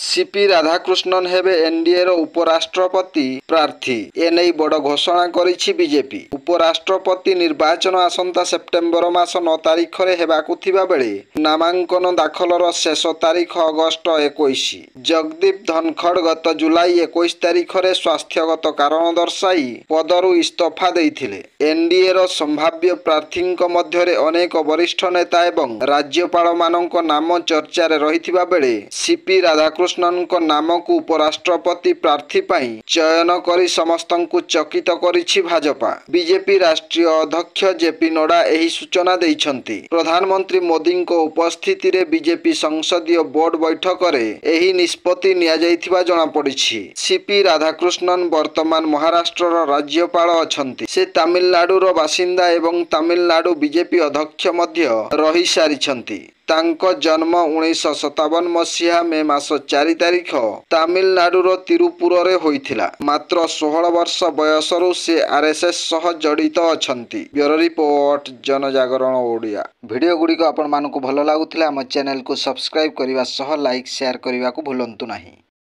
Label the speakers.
Speaker 1: CP Radhakrishnan हेबे NDA उपराष्ट्रपति प्रार्थी एने बड़ घोषणा करिछि बीजेपी। उपराष्ट्रपति निर्वाचन आसंता सेप्टेम्बर मास 9 तारिख रे हेबाकु थिबा बेले नामांकन दाखलर शेष तारीख अगस्ट 21। जगदीप धनखड़ गत जुलाई 21 तारिख रे स्वास्थ्यगत कारण दर्शाई पदरु इस्तीफा देइथिले। एनडीए रो संभाव्य प्रार्थींक मध्यरे अनेक वरिष्ठ नेता एवं राज्यपाल मानक नाम चर्चा रे रहिथिबा बेले सीपी राधाकृष्णन नाम को उपराष्ट्रपति प्रार्थी पाई चयन करी समस्तंकु चकित करिछि भाजपा। बीजेपी राष्ट्रीय अध्यक्ष जेपी नड्डा एही सूचना दैछंती। प्रधानमंत्री मोदी को उपस्थिति रे बीजेपी संसदीय बोर्ड बैठक रे एही निष्पत्ति निया जाइथिबा जणा पड़िछि। सीपी राधाकृष्णन वर्तमान महाराष्ट्र राज्यपाल अछंती। से तमिलनाडु रो बासिंदा एवं तमिलनाडु बीजेपी अध्यक्ष मध्य रही सारिछंती। तांको जन्म 1957 मसीहा मे मास 4 तारिख तमिलनाडुर तिरुपुर रे होइथिला। मात्र 16 वर्ष बयसरु से आरएसएस सह जड़ित अछंती। ब्यूरो रिपोर्ट जनजागरण ओडिया। वीडियो गुडी को आपण मानकु भलो लागुथिला हम चैनल को सब्सक्राइब करिवा सह लाइक शेयर करिवा को भूलंतु नाही।